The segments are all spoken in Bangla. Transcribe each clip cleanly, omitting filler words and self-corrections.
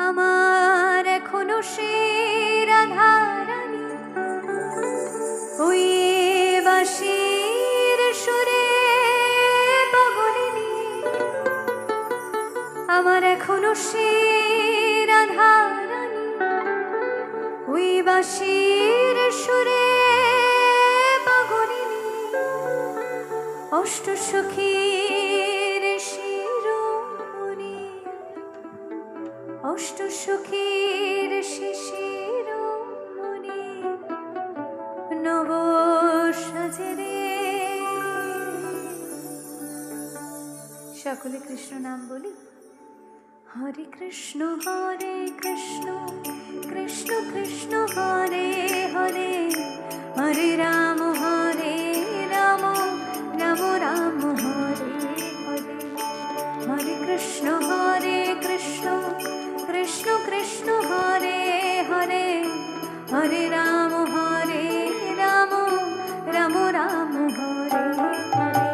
আমার এখনো সে রাধারানী ওই বাঁশির সুরে বগলিনী, আমার এখনো সে রাধারানী ওই বাঁশির সুরে বগলিনী, অষ্টসখীর শিরোমণি, অষ্টসখীর শিরোমণি নব সাজরে। সকলে কৃষ্ণ নাম বলি। হরে কৃষ্ণ কৃষ্ণ কৃষ্ণ হরে হরে, হরে রাম রাম রাম হরে হরে, হরে কৃষ্ণ কৃষ্ণ কৃষ্ণ হরে হরে, হরে রাম রাম রাম হরে হরে।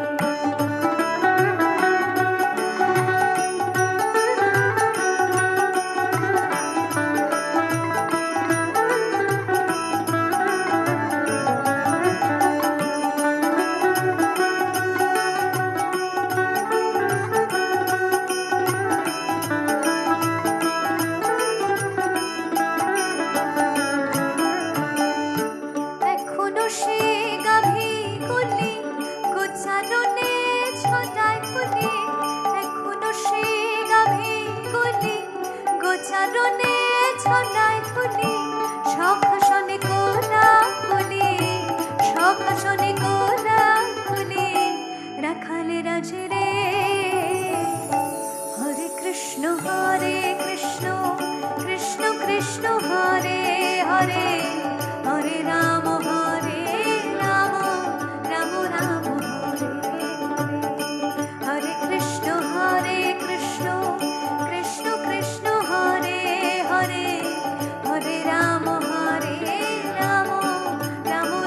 হরে কৃষ্ণ কৃষ্ণ কৃষ্ণ হরে হরে, হরে রাম রাম রাম হরে হরে, হরে কৃষ্ণ কৃষ্ণ কৃষ্ণ হরে হরে, হরে রাম রাম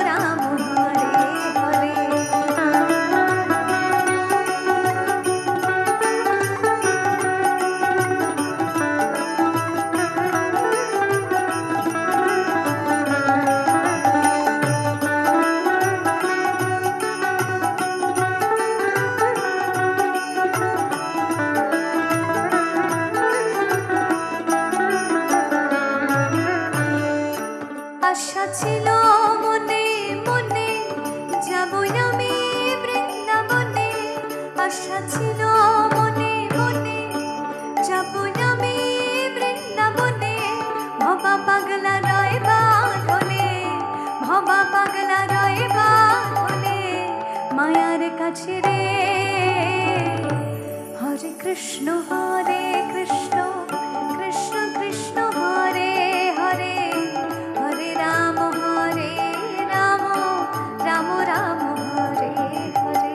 রাম আশা ছিল মনে মনে, যাবো আমি বৃন্দাবনে, আশা ছিল মনে মনে, যাবো আমি বৃন্দাবনে, ভবা পাগলা রয় বাঁধনে, ভবা পাগলা রয় বাঁধনে, মায়ার কাছে রে। হরে কৃষ্ণ কৃষ্ণ কৃষ্ণ কৃষ্ণ হরে হরে, হরে রাম রাম রাম হরে হরে,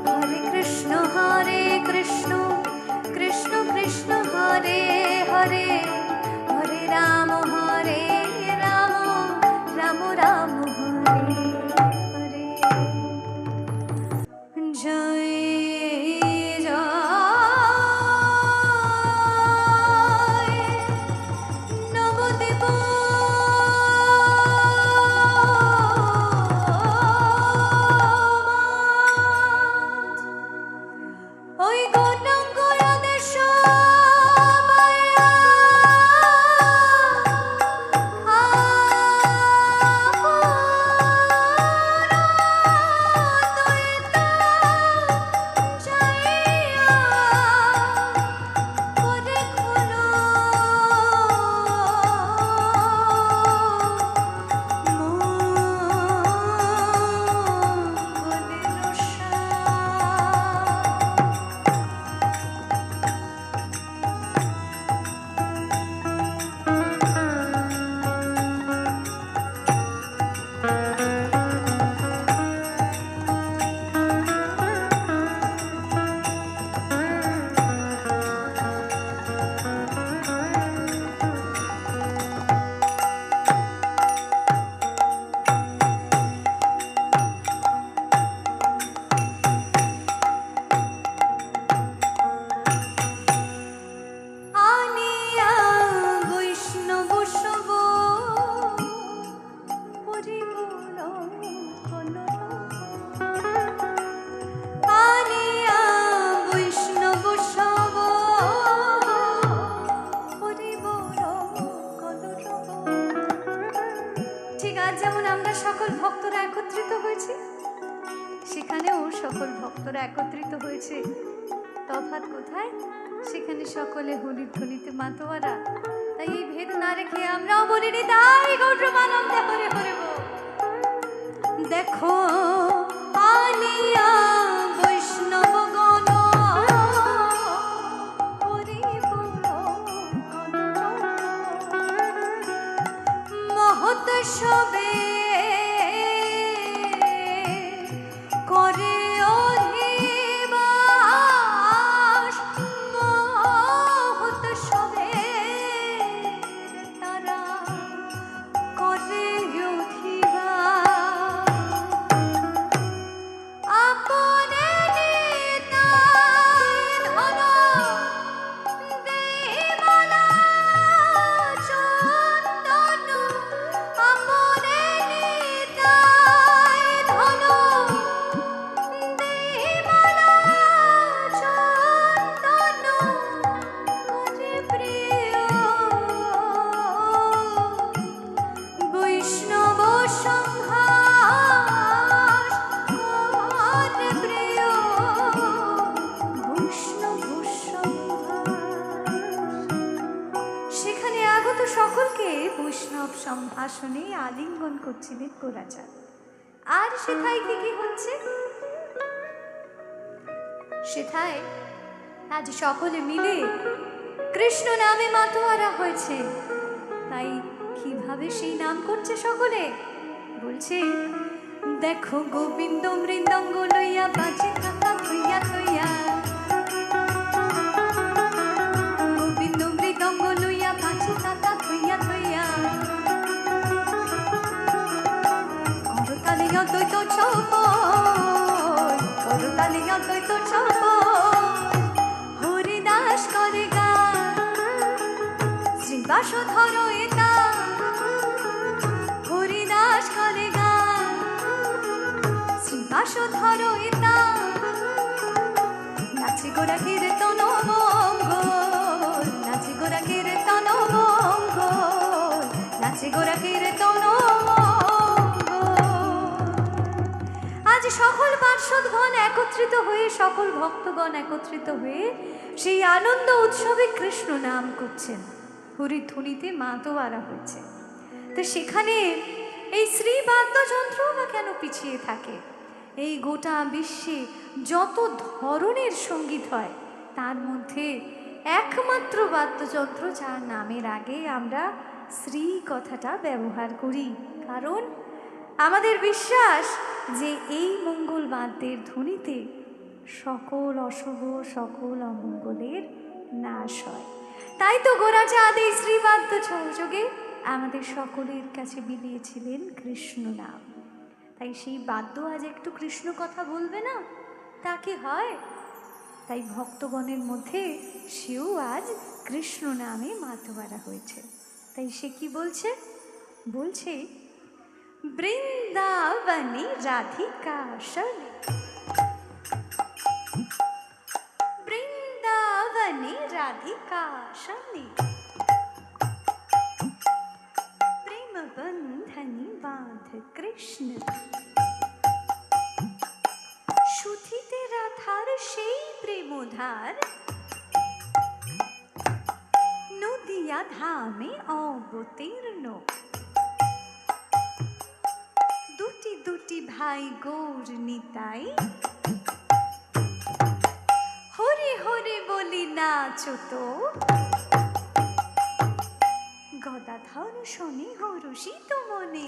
হরে কৃষ্ণ কৃষ্ণ কৃষ্ণ কৃষ্ণ হরে হরে, হরে রাম রাম রাম হরে হরে। জয় জয় সকল ভক্তরা একত্রিত হয়েছে, সেখানেও সকল ভক্তরা একত্রিত হয়েছে। তফাৎ কোথায়? সেখানে সকলে হোলির ধ্বনিতে মাতোয়ারা। তাই এই ভেদ না রেখে আমরাও বলিনি তাই গৌরমানন্দে হরে হরে বল। দেখো আলিয়া বৈষ্ণব গণ হরি বল মহৎ সবে করে অধিবাস, মহৎ সবে তারা করে সকলকে বৈষ্ণব সম্ভাষণে আলিঙ্গন করছিলেন গোরাচাঁদ। আর সেথায় কি হচ্ছে? সেথায় আজ সকলে মিলে কৃষ্ণ নামে মাতোয়ারা হয়েছে। তাই কিভাবে সেই নাম করছে সকলে? বলছে দেখো গোবিন্দ মৃদঙ্গ লইয়া বাজে থাকা থইয়া থইয়া, গোবিন্দ মৃদঙ্গ লইয়া বাজে থাকা থইয়া থইয়া, করতালিয়া দ্বৈত ছপ, করতালিয়া দ্বৈত ছপ, হরিদাস করে গান শ্রীবাস ধরো এটা, হরিদাস করে গান শ্রীবাস ধরো এটা, নাচে গোরা কীর্তন মঙ্গল, নাচে গোরা কীর্তন মঙ্গল, নাচে গোরা কীর্তন মঙ্গল। আজ সকল পার্ষদগণ একত্রিত হয়ে, সকল ভক্তগণ একত্রিত হয়ে সেই আনন্দ উৎসবে কৃষ্ণ নাম করছেন, হরিধ্বনিতে মাতোয়ারা হচ্ছে। তো সেখানে এই শ্রী বাদ্যযন্ত্র বা কেন পিছিয়ে থাকে? এই গোটা বিশ্বে যত ধরনের সঙ্গীত হয় তার মধ্যে একমাত্র বাদ্যযন্ত্র যার নামের আগে আমরা শ্রী কথাটা ব্যবহার করি, কারণ আমাদের বিশ্বাস যে এই মঙ্গল বাদ্যের ধ্বনিতে সকল অশুভ সকল অমঙ্গলের নাশ হয়। তাই তো গোরাচাঁদ এই শ্রীবাদ্য যোগে আমাদের সকলের কাছে বিলিয়েছিলেন কৃষ্ণ নাম। তাই সেই বাদ্য আজ একটু কৃষ্ণ কথা বলবে না, তা কি হয়? তাই ভক্তগণের মধ্যে সেও আজ কৃষ্ণ নামে মাতোয়ারা হয়েছে। তাই সে কি বলছে? বলছে বৃন্দাবনী রাধিকা শনি, বৃন্দাবনী রাধিকা শনি, প্রেম বন্ধনী বাঁধ কৃষ্ণ, সুধিতে রাধার সেই প্রেমধার, নদিয়া ধামে অবতীর্ণ, দুটি দুটি ভাই গৌর নিতাই, হরে হরে বলি নাচো তো, গদাধর শনি হরষিত মনে,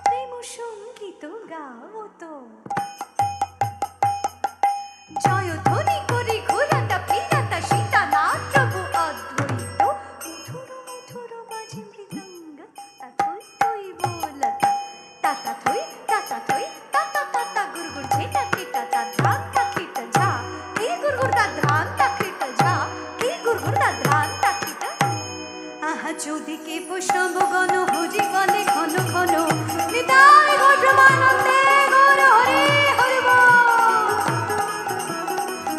প্রেম সঙ্গীত গাও তো, জয়ধ্বনি করি ঘোরাটা ফিরাটা সীতা না প্রভু অদ্বৈত, মধুর মধুর বাজে মৃদঙ্গ তাতা থই থই বোলতা, তাতা থই তাতা থই তাতা তাতা গুরগুর ঝেটা খিটা তা ধ্রান তা খিটা ঝা, কি গুরগুর তা ধ্রান তা খিটা ঝা, কি গুরগুর তা ধ্রান তা খিটা। আহা চৌদিকে বৈষ্ণবগণ হরি বলে ঘন ঘন, নিতাই গৌর প্রেমানন্দে গৌর হরে হরে বল।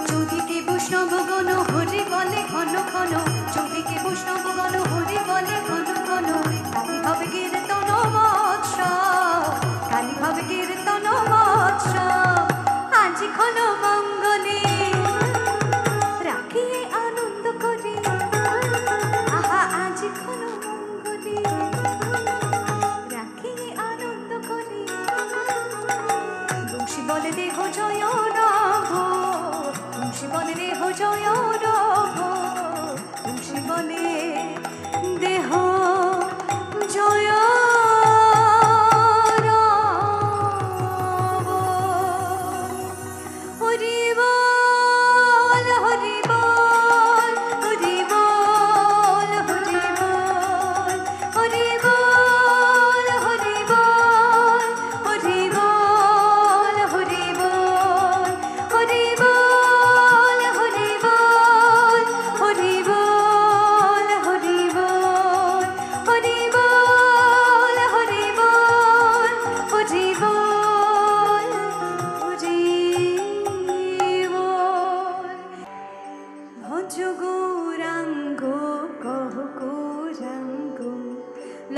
চৌদিকে বৈষ্ণবগণ হরি বলে ঘন ঘন, চৌদিকে বৈষ্ণবগণ হরি বলে ঘন ঘন, তাই হবে কীর্তন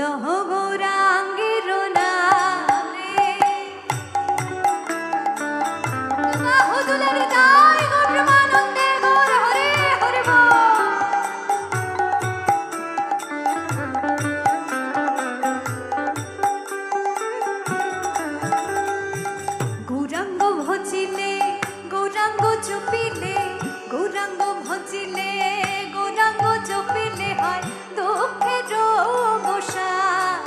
লহ গৌরাঙ্গের নামে বাহু দুলারে গায় গো প্রেমানন্দে গৌর হরে হরে বল। গৌরাঙ্গ ভজিলে গৌরাঙ্গ জপিলে গৌরাঙ্গ ভজিলে গৌরাঙ্গ জপিলে হয় দুঃখের অবসান।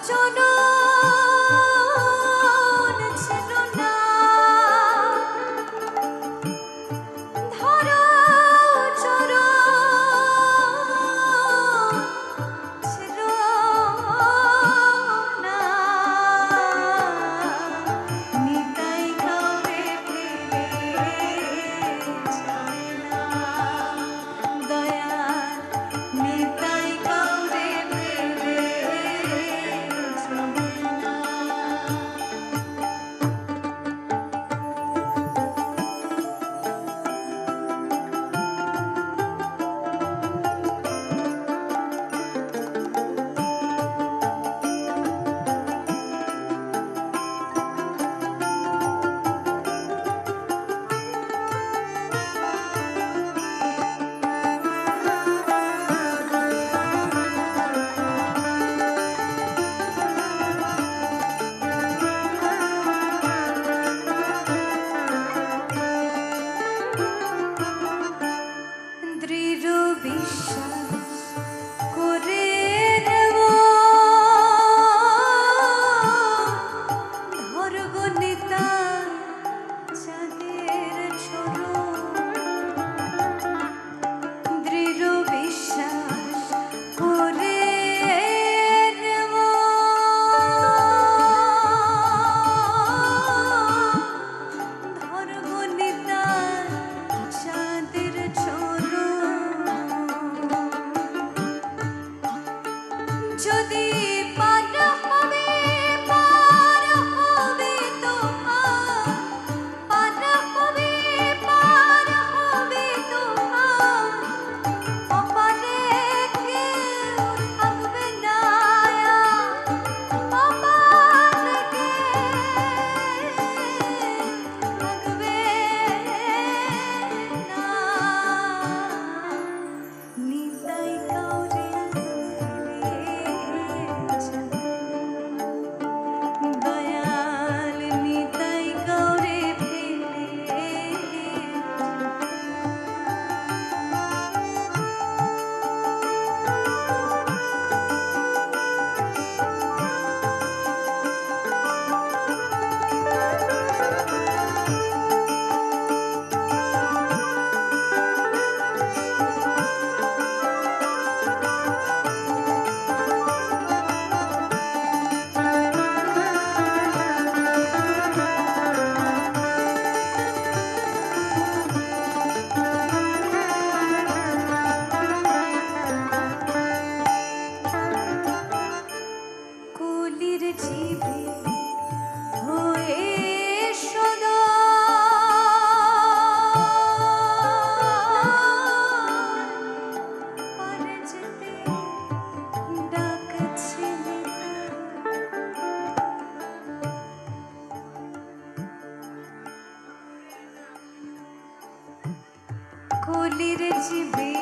চরণ ছিল না, ধরা চরণ ছিল না, নিতাই কাউরে ফেলে যায় না, দয়াল নিতাই কাউরে ফেলে যায় না। দৃঢ় বিশ্বাস করে নেব, ধরব নিতাই চাঁদের চরণ। দৃঢ় বিশ্বাস করে নেব, ধরব নিতাই চাঁদের চরণ। যদি পার হবে তোমার, পার হবে তোমার, অপারে কেউ থাকবে না, অপারে কেউ থাকবে না, নিতাই কাউরে দয়াল নিতাই কাউরে ফেলে। কলির জিভে হয়ে সদা পারে যেতে ডাকছে নিতাই। কলির জিভে